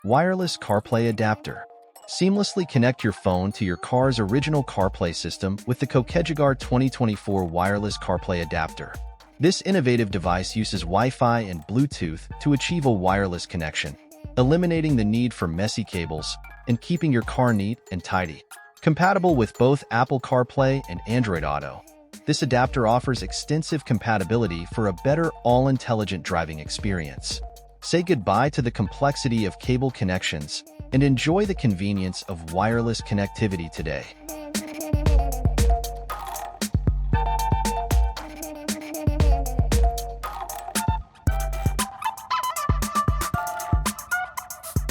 Wireless CarPlay Adapter. Seamlessly connect your phone to your car's original CarPlay system with the Kokejigar 2024 Wireless CarPlay Adapter. This innovative device uses Wi-Fi and Bluetooth to achieve a wireless connection, eliminating the need for messy cables and keeping your car neat and tidy. Compatible with both Apple CarPlay and Android Auto, this adapter offers extensive compatibility for a better all-intelligent driving experience. Say goodbye to the complexity of cable connections and enjoy the convenience of wireless connectivity today.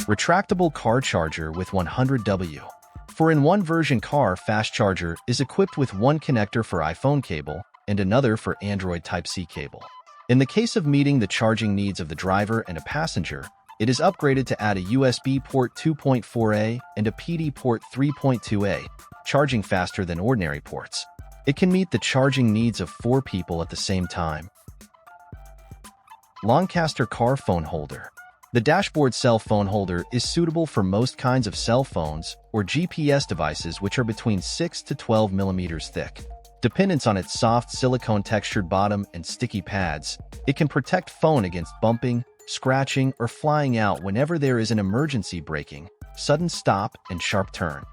Retractable Car Charger with 100W. 4-in-1 version car fast charger is equipped with one connector for iPhone cable and another for Android Type-C cable. In the case of meeting the charging needs of the driver and a passenger, it is upgraded to add a USB port 2.4a and a PD port 3.2a, charging faster than ordinary ports. It can meet the charging needs of 4 people at the same time. Loncaster Car Phone Holder. The dashboard cell phone holder is suitable for most kinds of cell phones or GPS devices which are between 6 to 12 millimeters thick. Dependence on its soft silicone-textured bottom and sticky pads, it can protect phone against bumping, scratching, or flying out whenever there is an emergency braking, sudden stop, and sharp turn.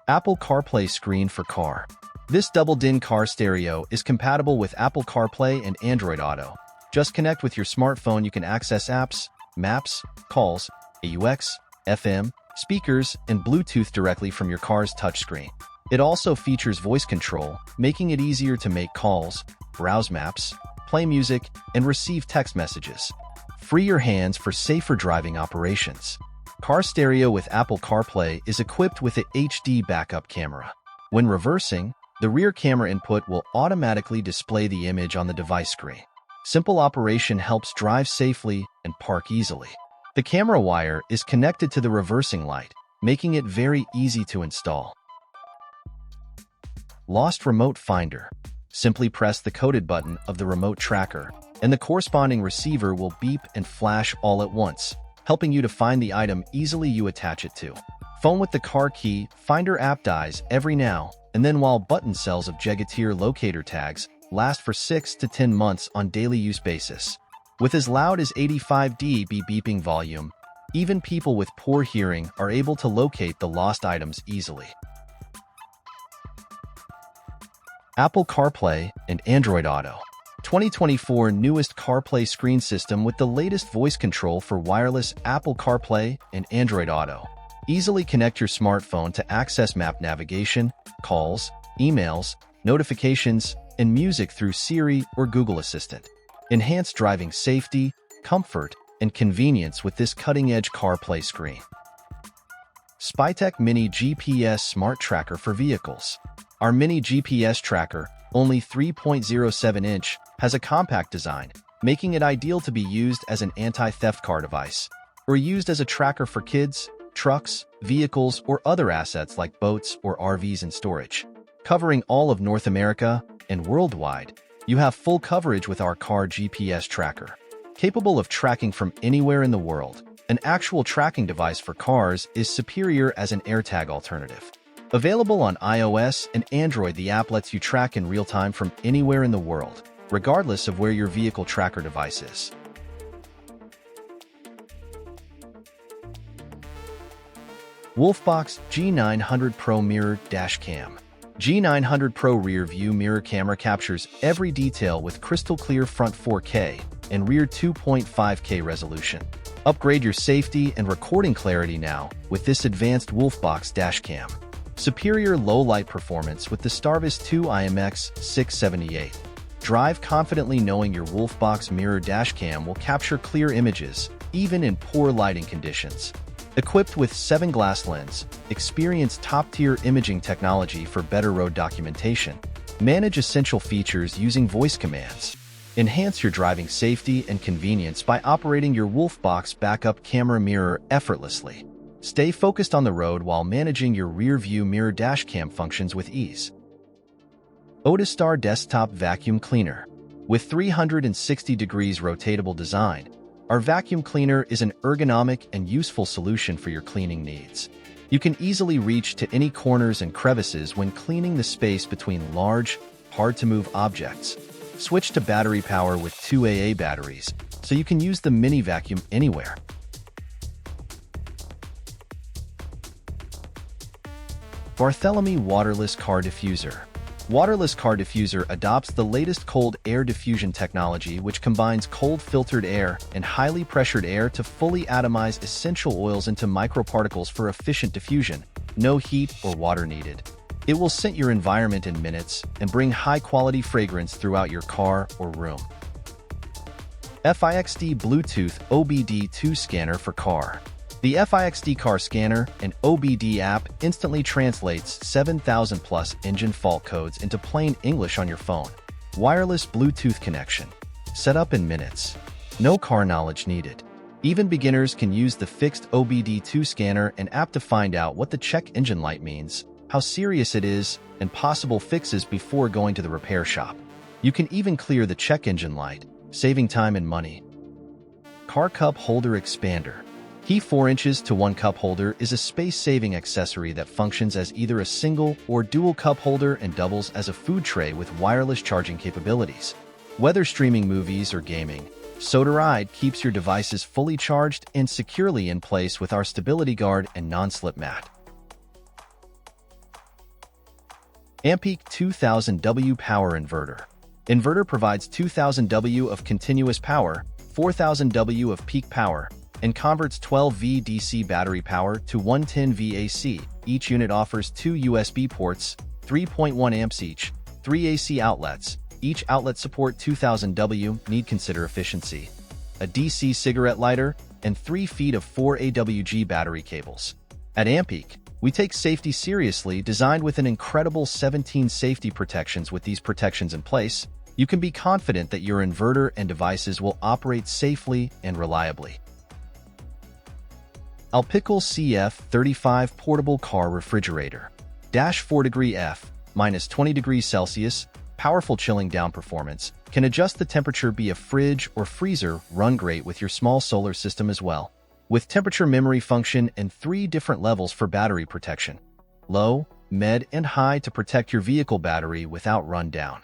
Apple CarPlay Screen for Car. This double-din car stereo is compatible with Apple CarPlay and Android Auto. Just connect with your smartphone. You can access apps, maps, calls, AUX, FM, speakers, and Bluetooth directly from your car's touchscreen. It also features voice control, making it easier to make calls, browse maps, play music, and receive text messages. Free your hands for safer driving operations. Car stereo with Apple CarPlay is equipped with an HD backup camera. When reversing, the rear camera input will automatically display the image on the device screen. Simple operation helps drive safely and park easily. The camera wire is connected to the reversing light, making it very easy to install. Lost Remote Finder. Simply press the coded button of the remote tracker, and the corresponding receiver will beep and flash all at once, helping you to find the item easily you attach it to. Phone with the car key Finder app dies every now and then, while button cells of Jegatir locator tags last for 6 to 10 months on daily use basis. With as loud as 85 dB beeping volume, even people with poor hearing are able to locate the lost items easily. Apple CarPlay and Android Auto. 2024 newest CarPlay screen system with the latest voice control for wireless Apple CarPlay and Android Auto. Easily connect your smartphone to access map navigation, calls, emails, notifications, and music through Siri or Google Assistant. Enhance driving safety, comfort, and convenience with this cutting-edge CarPlay screen. Spytec Mini GPS Smart Tracker for Vehicles. Our mini GPS tracker, only 3.07-inch, has a compact design, making it ideal to be used as an anti-theft car device, or used as a tracker for kids, trucks, vehicles, or other assets like boats or RVs in storage. Covering all of North America and worldwide, you have full coverage with our car GPS tracker. Capable of tracking from anywhere in the world, an actual tracking device for cars is superior as an AirTag alternative. Available on iOS and Android, the app lets you track in real time from anywhere in the world, regardless of where your vehicle tracker device is. WOLFBOX G900 Pro Mirror Dash Cam. G900 Pro rear view mirror camera captures every detail with crystal clear front 4K and rear 2.5K resolution. Upgrade your safety and recording clarity now with this advanced WOLFBOX dash cam. Superior low-light performance with the Starvis 2 IMX 678. Drive confidently knowing your WOLFBOX mirror dashcam will capture clear images, even in poor lighting conditions. Equipped with 7-glass lens, experience top-tier imaging technology for better road documentation. Manage essential features using voice commands. Enhance your driving safety and convenience by operating your WOLFBOX backup camera mirror effortlessly. Stay focused on the road while managing your rear-view mirror dashcam functions with ease. ODISTAR Desktop Vacuum Cleaner. With 360 degrees rotatable design, Our vacuum cleaner is an ergonomic and useful solution for your cleaning needs. You can easily reach to any corners and crevices when cleaning the space between large, hard-to-move objects. Switch to battery power with 2 AA batteries, so you can use the mini vacuum anywhere. Barthelemy Waterless Car Diffuser. Waterless Car Diffuser adopts the latest cold air diffusion technology, which combines cold filtered air and highly pressured air to fully atomize essential oils into microparticles for efficient diffusion. No heat or water needed. It will scent your environment in minutes and bring high-quality fragrance throughout your car or room. FIXD Bluetooth OBD2 Scanner for Car. The FIXD Car Scanner and OBD app instantly translates 7,000-plus engine fault codes into plain English on your phone. Wireless Bluetooth connection. Set up in minutes. No car knowledge needed. Even beginners can use the fixed OBD2 scanner and app to find out what the check engine light means, how serious it is, and possible fixes before going to the repair shop. You can even clear the check engine light, saving time and money. Car Cup Holder Expander. Key 4 inches to 1 cup holder is a space-saving accessory that functions as either a single or dual cup holder and doubles as a food tray with wireless charging capabilities. Whether streaming movies or gaming, SodaRide keeps your devices fully charged and securely in place with our stability guard and non-slip mat. Ampeak 2000W Power Inverter. Inverter provides 2000W of continuous power, 4000W of peak power, and converts 12V DC battery power to 110V AC. Each unit offers 2 USB ports, 3.1 amps each, 3 AC outlets. Each outlet support 2000W, need consider efficiency. A DC cigarette lighter, and 3 feet of 4 AWG battery cables. At Ampeak, we take safety seriously, designed with an incredible 17 safety protections. With these protections in place, you can be confident that your inverter and devices will operate safely and reliably. Alpicool CF35 Portable Car Refrigerator. -4° F, -20 degrees Celsius, powerful chilling down performance, can adjust the temperature, be a fridge or freezer, run great with your small solar system as well. With temperature memory function and 3 different levels for battery protection. Low, med, and high to protect your vehicle battery without rundown.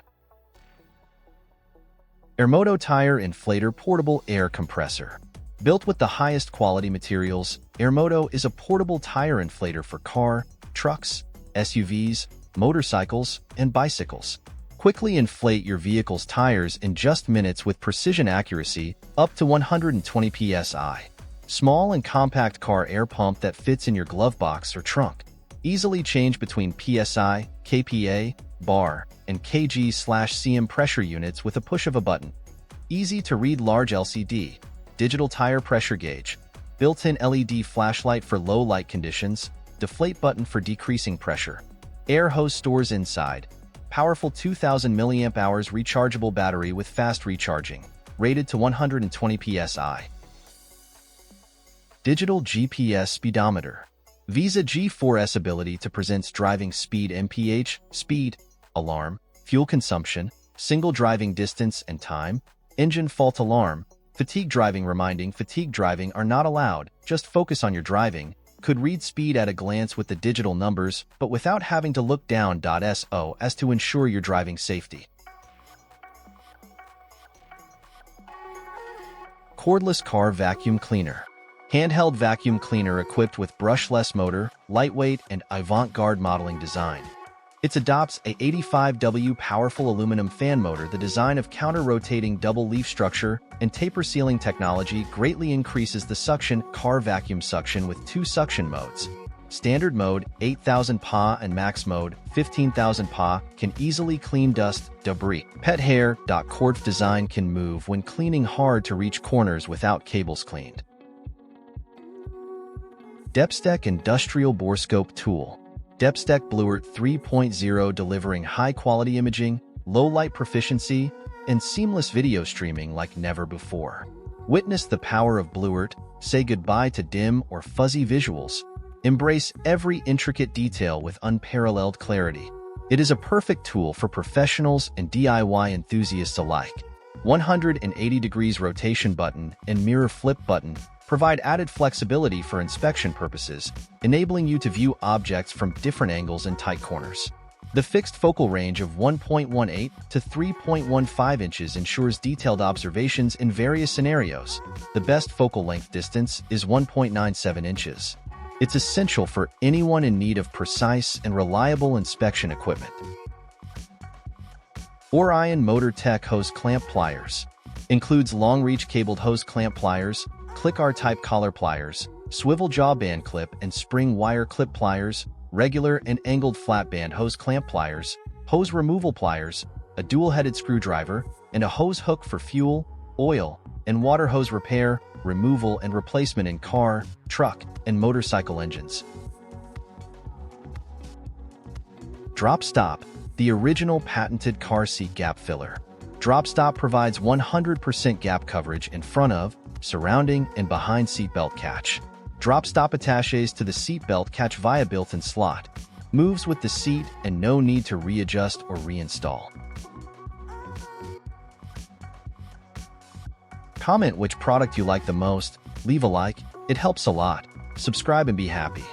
Airmoto Tire Inflator Portable Air Compressor. Built with the highest quality materials, Airmoto is a portable tire inflator for car, trucks, SUVs, motorcycles, and bicycles. Quickly inflate your vehicle's tires in just minutes with precision accuracy, up to 120 psi. Small and compact car air pump that fits in your glove box or trunk. Easily change between PSI, kPa, bar, and kg/cm pressure units with a push of a button. Easy to read large LCD. Digital tire pressure gauge, built-in LED flashlight for low light conditions, deflate button for decreasing pressure, air hose stores inside, powerful 2000 mAh rechargeable battery with fast recharging, rated to 120 psi. Digital GPS Speedometer. Visa G4S ability to present driving speed MPH, speed, alarm, fuel consumption, single driving distance and time, engine fault alarm, fatigue driving reminding. Fatigue driving are not allowed, just focus on your driving. Could read speed at a glance with the digital numbers, but without having to look down. So as to ensure your driving safety. Cordless Car Vacuum Cleaner. Handheld vacuum cleaner equipped with brushless motor, lightweight, and avant-garde modeling design. It adopts a 85W powerful aluminum fan motor. The design of counter-rotating double-leaf structure and taper sealing technology greatly increases the suction. Car vacuum suction with 2 suction modes. Standard mode, 8,000 PA, and max mode, 15,000 PA, can easily clean dust, debris, pet hair. Cord design can move when cleaning, hard to reach corners without cables cleaned. DEPSTECH Industrial Borescope Tool. DEPSTECH Bluert 3.0, delivering high-quality imaging, low-light proficiency, and seamless video streaming like never before. Witness the power of Bluert, say goodbye to dim or fuzzy visuals. Embrace every intricate detail with unparalleled clarity. It is a perfect tool for professionals and DIY enthusiasts alike. 180 degrees rotation button and mirror flip button provide added flexibility for inspection purposes, enabling you to view objects from different angles and tight corners. The fixed focal range of 1.18 to 3.15 inches ensures detailed observations in various scenarios. The best focal length distance is 1.97 inches. It's essential for anyone in need of precise and reliable inspection equipment. Orion Motor Tech Hose Clamp Pliers includes long-reach cabled hose clamp pliers, click-R-type collar pliers, swivel jaw band clip and spring wire clip pliers, regular and angled flat band hose clamp pliers, hose removal pliers, a dual-headed screwdriver, and a hose hook for fuel, oil, and water hose repair, removal and replacement in car, truck, and motorcycle engines. Drop Stop, the original patented car seat gap filler. Drop Stop provides 100% gap coverage in front of, surrounding, and behind seatbelt catch. Drop Stop attaches to the seatbelt catch via built-in slot, moves with the seat, and no need to readjust or reinstall. Comment which product you like the most, leave a like, it helps a lot. Subscribe and be happy.